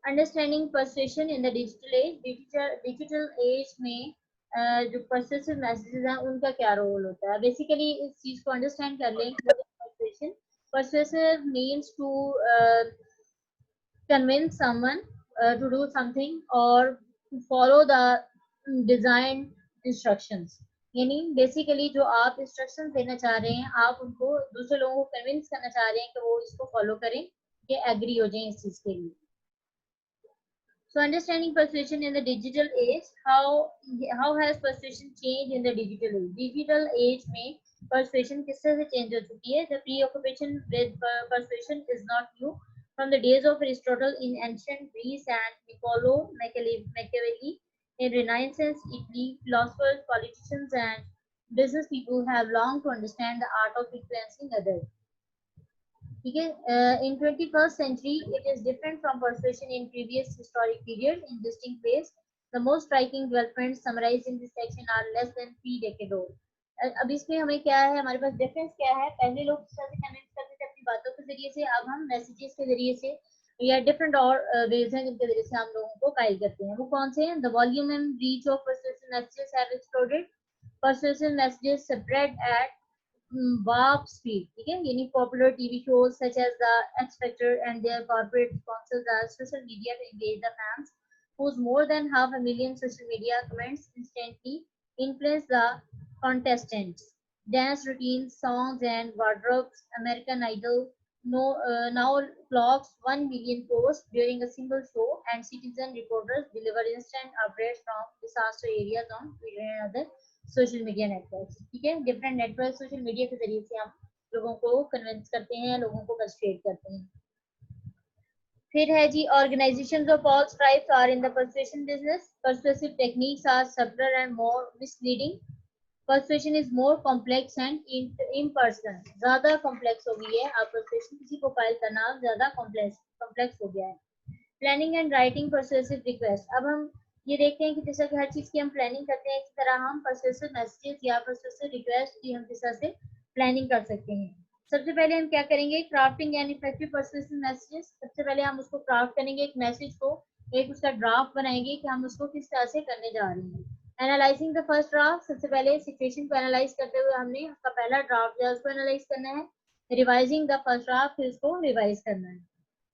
Understanding persuasion in the digital age, digital age में जो persuasive messages हैं उनका क्या रोल होता है। बेसिकली इस चीज को अंडरस्टैंड कर लें। Persuasion, persuasive means to convince someone to do something or to follow the designed instructions। यानी बेसिकली जो आप इंस्ट्रक्शन देना चाह रहे हैं, आप उनको दूसरे लोगों को कन्विंस करना चाह रहे हैं कि वो इसको फॉलो करें, ये एग्री हो जाए इस चीज के लिए। So understanding persuasion in the digital age, how has persuasion changed in the digital age? Digital age में persuasion किस तरह से change हो चुकी है? The preoccupation with persuasion is not new. From the days of Aristotle in ancient Greece and Niccolo Machiavelli in Renaissance Italy, philosophers, politicians, and business people have longed to understand the art of influencing others. ठीक है। In 21st century it is different from persuasion in previous historic period in distinct ways. The most striking developments summarized in this section are less than 3 decades old. अब इसमें हमें क्या है, हमारे पास difference क्या है? पहले लोग किस तरह से कन्विंस करते थे अपनी बातों के जरिए से, अब हम मैसेजेस के जरिए से या डिफरेंट और वेज हैं जिनके जरिए से हम लोगों को गाइड करते हैं। वो कौन से हैं? The volume and reach of persuasive messages have exploded. Persuasive messages spread at warp speed, ठीक है। यानी popular TV shows such as the X Factor and their corporate sponsors are social media to engage the fans, whose more than 500,000 social media comments instantly influence the contestants' dance routines, songs, and wardrobes. American Idol now clocks 1 million posts during a single show, and citizen reporters deliver instant updates from disaster areas on Twitter and other social media network. ठीक है, different network social media के जरिए से हम लोगों को convince करते हैं, लोगों को पर्सुएड करते हैं। फिर है जी, organisations of all stripes are in the persuasion business. Persuasive techniques are subtle and more misleading. Persuasion is more complex and impersonal. ज्यादा कॉम्प्लेक्स हो गई है, आप पर्सुएशन किसी को फाइल करना ज्यादा कॉम्प्लेक्स हो गया है। Planning and writing persuasive request. अब हम ये देखते हैं कि जैसा कि हर चीज की हम प्लानिंग करते हैं, इसी तरह हम पर्सुएसिव मैसेजेस या पर्सुएसिव रिक्वेस्ट की हम किस तरह से प्लानिंग कर सकते हैं। सबसे पहले हम क्या करेंगे? Crafting and effective persuasive messages. सबसे पहले हम उसको क्राफ्ट करेंगे, एक मैसेज को, एक उसका ड्राफ्ट बनाएंगे कि हम उसको किस तरह से करने जा रहे हैं। Analysing the first draft. सबसे पहले सिचुएशन को एनालाइज करते हुए हमने उसका पहला ड्राफ्ट जो है उसको एनालाइज करना है। रिवाइजिंग द फर्स्ट ड्राफ्ट, फिर उसको रिवाइज करना है।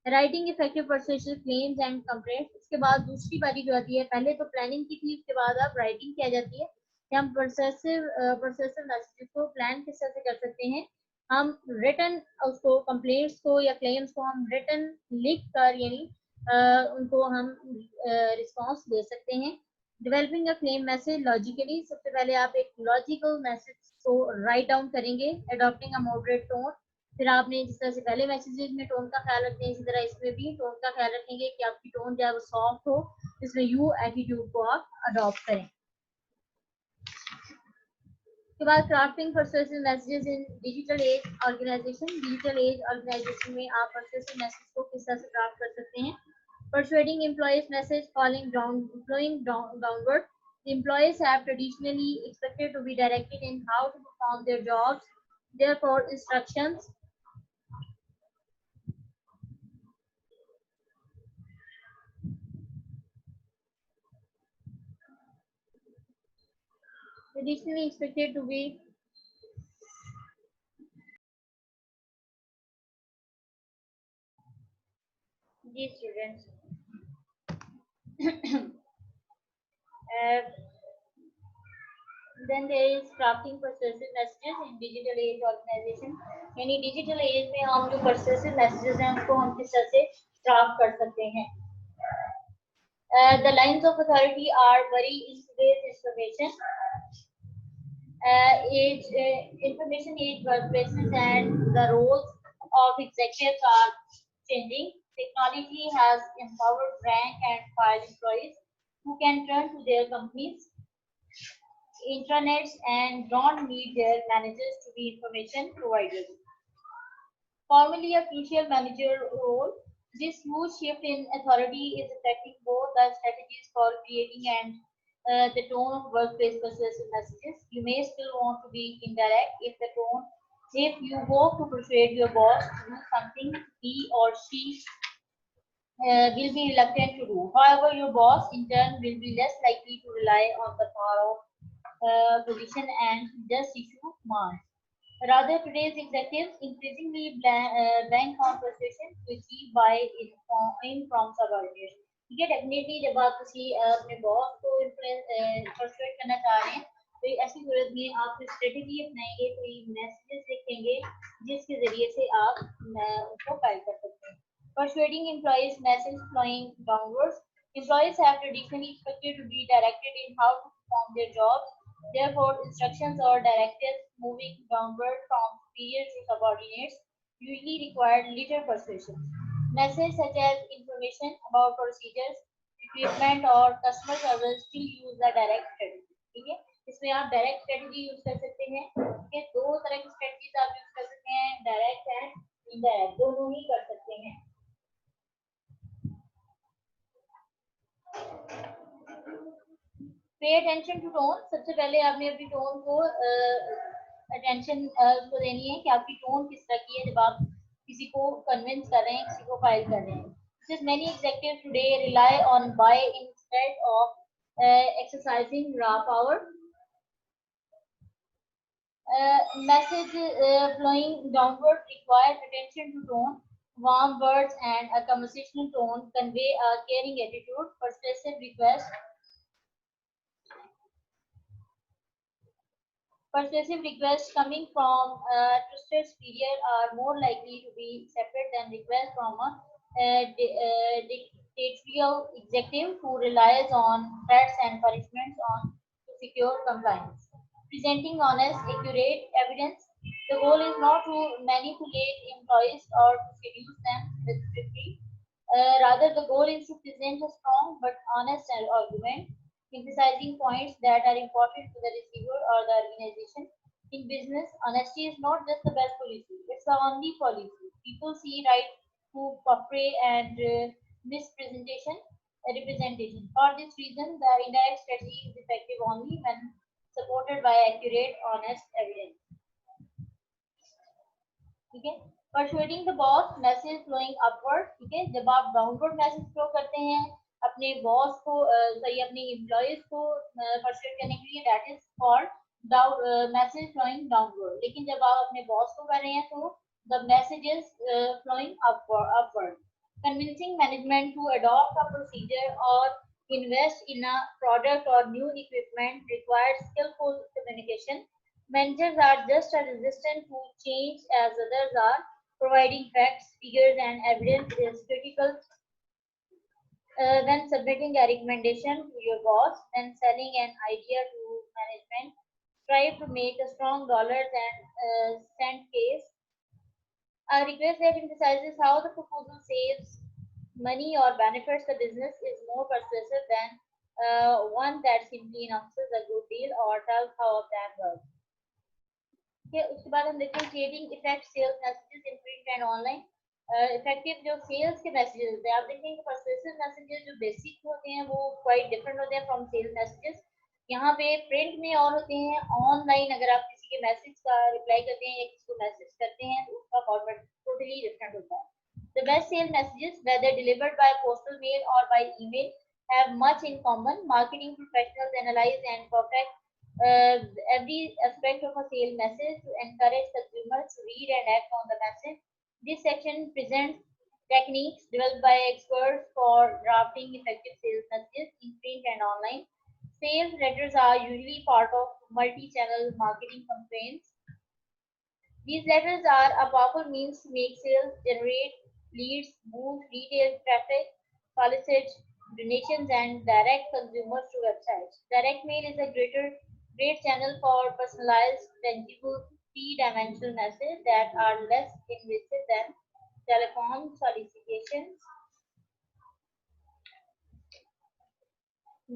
Writing effective persuasive claims and complaints. उसके बाद दूसरी बारी जो आती है, पहले तो प्लानिंग की थी, उसके बाद अब राइटिंग किया जाती है कि हम पर्सुएसिव मैसेजेस को प्लान किस तरह से कर सकते हैं। हम रिटन उसको कंप्लेंट्स को या क्लेम्स को हम रिटन लिख कर यानी उनको हम रिस्पॉन्स दे सकते हैं। Developing a claim message logically. सबसे पहले आप एक लॉजिकल मैसेज को राइट डाउन करेंगे। अडॉप्टिंग अ मॉडरेट टोन। फिर आपने जिस तरह से पहले मैसेजेस में टोन का ख्याल रखते हैं, इसी तरह इसमें भी टोन का ख्याल रखेंगे कि आपकी टोन जो है वो सॉफ्ट हो, इसमें यू एटीट्यूड को आप अडॉप्ट करें। उसके बाद crafting persuasive messages in digital age organisation. Digital age organisation में आप पर्सुएसिव मैसेज को किस तरह से क्राफ्ट कर सकते हैं। Persuading employees message flowing downward. Employees have traditionally expected to be directed in how to perform their jobs. Therefore, instructions traditionally expected to be these students. Then there is crafting persuasive messages in digital age organization. यानी digital age में हम जो persuasive messages हैं उनको हम किस तरह से क्राफ्ट कर सकते हैं। The lines of authority are very in today's information information age workplaces, and the roles of executives are changing. Technology has empowered rank and file employees who can turn to their companies intranets and don't need their managers to be information providers. Formerly a crucial manager role, this huge shift in authority is affecting both the strategies for creating and the tone of workplace persuasive messages. You may still want to be indirect if you hope to persuade your boss to do something he or she will be reluctant to do. However, your boss in turn will be less likely to rely on the power of position and just issue commands. Rather, today's executives increasingly bank on persuasion to achieve by in from subordinates. ठीक है, definitely जब आप किसी अपने boss को persuade करना चाह रहे हैं तो ऐसी सूरत में आप स्ट्रेटेजी अपनाएंगे, कोई मैसेजेस लिखेंगे जिसके जरिए से आप उनको फाइल कर सकते हैं. Persuading employees message flowing downwards. Employees have traditionally expected to be directed in how to perform their jobs. Therefore, instructions or directives moving downward from superiors to subordinates usually require little persuasion. Messages such as information about procedures, equipment or customer service still use the direct strategy. ठीक है, इसमें आप direct strategy use कर सकते हैं. ठीक है, दो तरह की स्ट्रेटजीज आप यूज कर सकते हैं, डायरेक्ट एंड इनडायरेक्ट, दोनों ही कर सकते हैं. Pay attention to tone. सबसे पहले आपने अपनी टोन को अटेंशन उसको देनी है कि आपकी टोन किस तरह की है जब आप किसी को कन्विंस कर रहे हैं, किसी को फाइल कर रहे हैं. Since many executives today rely on buy instead of exercising raw power, message flowing downward requires attention to tone. Warm words and a conversational tone convey a caring attitude. Persuasive requests coming from a trusted superior are more likely to be accepted than requests from a dictatorial executive who relies on threats and punishments to secure compliance. Presenting honest, accurate evidence. The goal is not to manipulate employees or to seduce them with victory. Rather, the goal is to present a strong but honest argument, emphasizing points that are important to the receiver or the organization. In business, honesty is not just the best policy, it's the only policy. People see right to portray and misrepresentation. For this reason, the indirect strategy is effective only when supported by accurate, honest evidence. ठीक है, persuading the boss, message flowing upward. ठीक है, जब आप downward message flow करते हैं अपने boss को अपने एम्प्लॉयज को परसुएट करने के लिए, that is called message flowing downward. लेकिन जब आप अपने बॉस को कर रहे हैं तो the message is flowing upward. Convincing management to adopt a procedure or invest in a product or new equipment requires skillful communication. Managers are just as resistant to change as others are. Providing facts, figures, and evidence is critical when submitting a recommendation to your boss, then selling an idea to management. Strive to make a strong dollars and cent case. A request that emphasizes how the proposal saves money or benefits the business is more persuasive than one that simply announces a good deal or tells how a plan works. Okay, उसके बाद हम देखते हैं creating effect sales messages in print and online. Effective जो sales के messages होते हैं, आप देखेंगे कि परसुएसिव मैसेजेस जो बेसिक होते हैं वो क्वाइट डिफरेंट होते हैं फ्रॉम सेल्स मैसेजेस. यहाँ पे प्रिंट में और होते हैं, ऑनलाइन अगर आप किसी के मैसेज का रिप्लाई करते हैं या किसी को मैसेज करते हैं तो उसका फॉर्मेट टोटली डिफरेंट होता है. The best sales messages, whether delivered by postal mail or by email, have much in common. Marketing professionals analyze and perfect every aspect of a sales message to encourage consumers to read and act on the message. This section presents techniques developed by experts for drafting effective sales messages in print and online. Sales letters are usually part of multi-channel marketing campaigns. These letters are a powerful means to make sales, generate leads, boost retail traffic, solicit donations, and direct consumers to websites. Direct mail is a great channel for personalized, tangible, three-dimensional messages that are less invasive than telephone solicitations.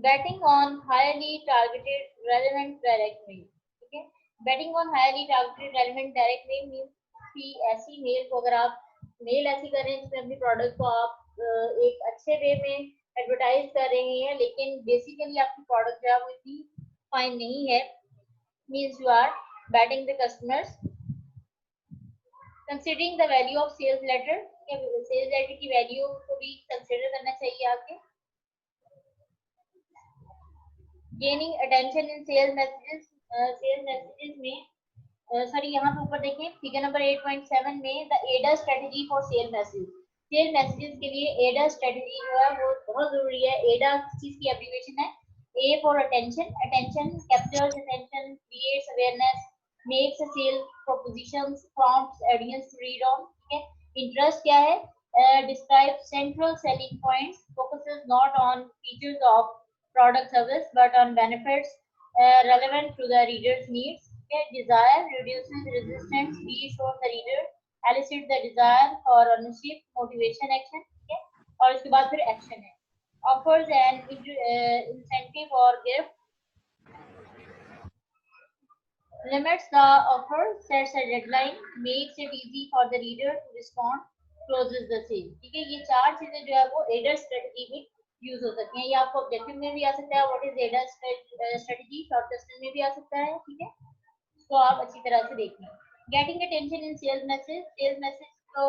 Betting on highly targeted, relevant direct mail. Okay, betting on highly targeted, relevant direct mail means कि ऐसी mail को अगर आप mail ऐसी कर रहे हैं जिसमें अपनी प्रोडक्ट को आप एक अच्छे वे में एडवर्टाइज कर रहे हैं, लेकिन बेसिकली आपकी प्रोडक्ट जो है वो इतनी फाइन नहीं है, means you are betting the customers. Considering the value of sales letter, sales letter की वैल्यू को भी कंसिडर करना चाहिए आपके। Gaining attention in sales messages में सॉरी यहाँ पे ऊपर देखें फिगर नंबर 8.7 में द एडा स्ट्रेटजी फॉर सेल मैसेजेस के लिए एडा स्ट्रेटजी जो है वो बहुत जरूरी है। एडा किस चीज की एब्रीविएशन है? A for attention, attention captures attention, creates awareness, makes a sale propositions, prompts audience to read on. ठीक है। इंटरेस्ट क्या है? Describe central selling points, focuses not on features of product service but on benefits relevant to the reader's needs. Okay. Desire reduces resistance, reassures the reader, elicit the desire for ownership, motivation, action. Okay. और इसके बाद फिर action है offers and incentive or gift, limits the offer, sets a deadline, makes it easy for the reader to respond, closes the sale. ठीक है। ये चार चीजें जो है वो एडर स्ट्रेटजी में यूज हो सकती हैं। ये आपको ऑब्जेक्टिव में भी आ सकता है, what is adder strategy, short question में भी आ सकता है। ठीक है। तो आप अच्छी तरह से देखें। Getting attention in sales message को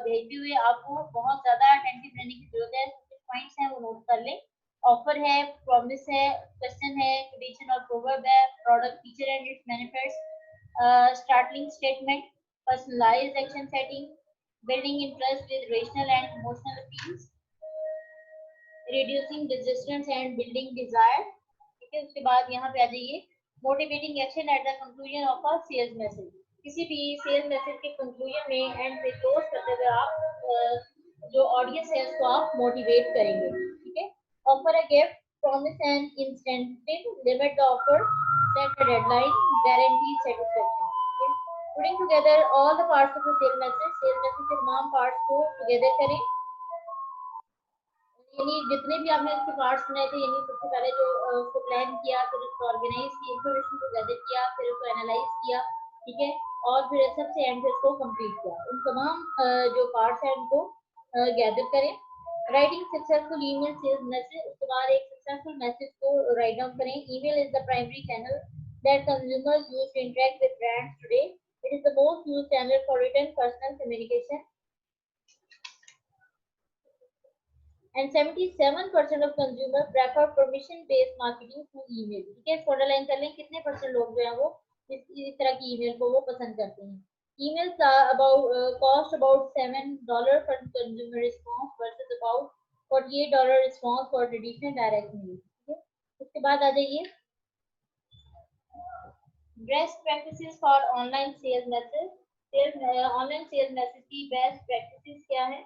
भेजते हुए आपको बहुत ज्यादा अटेंटिव रहने की जरूरत है। कुछ पॉइंट्स हैं वो नोट कर लें। ऑफर है, प्रॉमिस है, क्वेश्चन है, कंडीशन और प्रोवर्ब है, product feature and its benefits, startling statement, personalised action setting, building interest with rational and emotional appeals, reducing resistance and building desire. ठीक है। उसके बाद यहाँ पे आ जाइए motivating action at the conclusion of a sales message. किसी भी सेल्स मैसेज के कंक्लूजन में एंड पे क्लोज करते हुए आप जो ऑडियंस है उसको आप मोटिवेट करेंगे। ठीक है। Offer a gift, promise and incentive, limit the offer, set a deadline, guarantee satisfaction. Putting together all the parts of the sales message के तमाम पार्ट्स को टुगेदर करें। यानी जितने भी आपने इसके पार्ट्स बनाए थे, यानी सबसे पहले जो उसको प्लान किया, फिर उसको ऑर्गेनाइज किया, इंफॉर्मेशन को गैदर किया, फिर उसको एनालाइज किया। ठीक है। और फिर सबसे एंड पे उसको कंप्लीट किया। उन तमाम जो पार्ट्स हैं उनको गैदर करें। Writing successful email sales message, उसके बाद एक सक्सेसफुल मैसेज को राइट डाउन करें। Email is the primary channel that consumers use to interact with brands today. It is the most used channel for written personal communication and 77% of consumers prefer permission based marketing to email। ठीक है। इसको underline कर लें, कितने percent लोग जो है वो इस तरह की ईमेल को वो पसंद करते हैं। emails about cost about $7 for consumer response versus about $48 response for traditional direct mail। ठीक है। उसके बाद आ जाइए best practices for online sales message. Online sales message की बेस्ट प्रैक्टिसेस क्या है?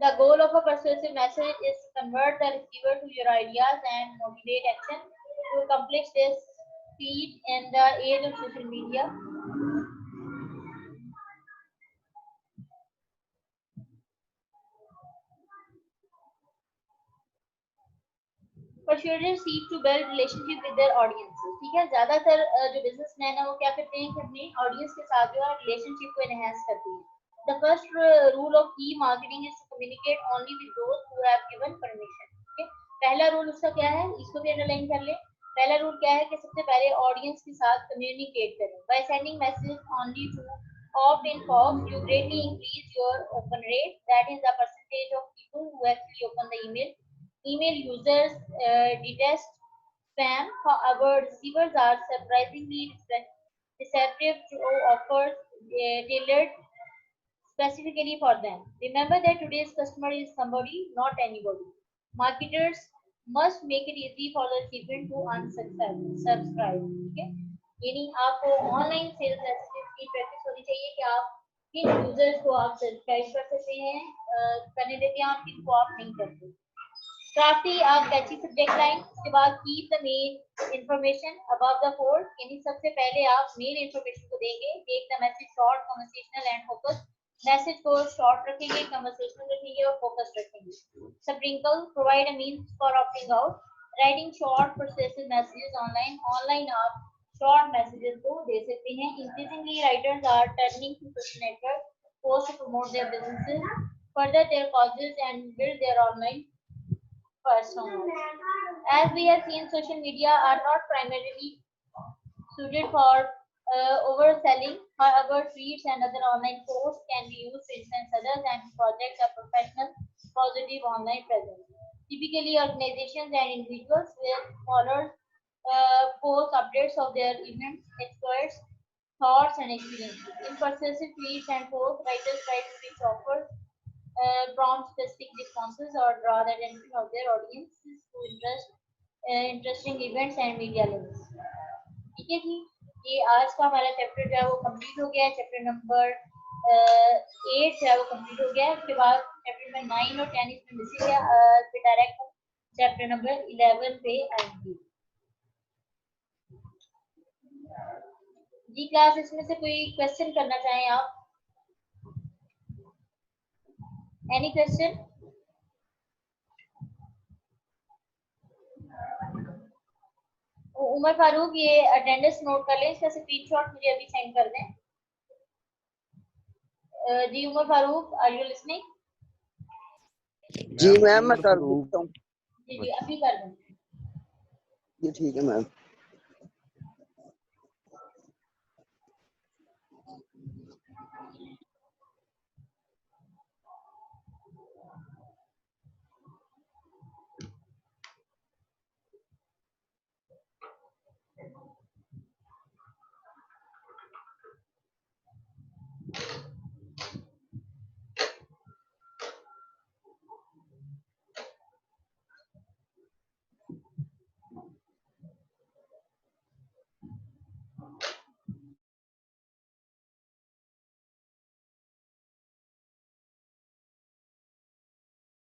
The goal of a persuasive message is to convert the receiver to your ideas and motivate action. To accomplish this feat in the age of social media, persuaders seek to build relationship with their audiences। ठीक है। ज्यादातर जो businessman है वो क्या करते हैं कि अपने ऑडियंस के साथ जो है रिलेशनशिप को एनहांस करते हैं। The first rule of e-marketing is to communicate only with those who have given permission। ठीक है। पहला रूल उसका क्या है, इसको भी अंडरलाइन कर ले। पहला रूल क्या है कि सबसे पहले ऑडियंस के साथ कम्युनिकेट करें। By sending messages only to opt-in folks, you greatly increase your open rate, that is the percentage of people who actually open the email. Email users detest spam, however receivers are surprisingly receptive to offers tailored specifically for them. Remember that today's customer is somebody, not anybody. Marketers must make it easy for the recipient to unsubscribe। ठीक है। यानी आपको online sales messages की practice होनी चाहिए कि आप किन यूजर्स को आप सब्सक्राइब कर सकते हैं, करने देते हैं, और किन को आप नहीं करते। Crafty a catchy subject line। उसके बाद keep the main information above the fold, यानी सबसे पहले आप मेन इंफॉर्मेशन को देंगे। Make the message short, conversational and focused। Message को शॉर्ट रखेंगे, कन्वर्सेशनल रखेंगे और फोकस रखेंगे। Sprinkle provide a means for opting out. Writing short persuasive messages online आप शॉर्ट मैसेजेस को दे सकते हैं। Increasingly writers are turning to social network post to promote their businesses, further their causes and build their online persona। As we have seen, social media are not primarily suited for Overselling, however, treats and other online posts can be used to influence others and project a professional, positive online presence. Typically, organizations and individuals will follow post updates of their events, experts, thoughts, and experiences. In persuasive tweets and posts, writers try to reach offers, prompt specific responses, or draw the attention of their audiences to interesting events and media links. ठीक है जी, ये आज का हमारा chapter जो है वो complete हो गया है। चैप्टर नंबर 8 जो है वो कंप्लीट हो गया है। उसके बाद चैप्टर नंबर 9 और 10 इसमें मिसिंग है। फिर डायरेक्ट चैप्टर नंबर 11 पे आएंगे जी। क्लास इसमें से कोई क्वेश्चन करना चाहें आप? Any question? उमर फारूक, ये अटेंडेंस नोट कर लें, इसका स्क्रीनशॉट मुझे अभी सेंड कर दें। जी Umar Farooq, are you listening? जी मैम, मैं कर देता हूँ। जी जी, अभी कर दें। जी ठीक है मैम।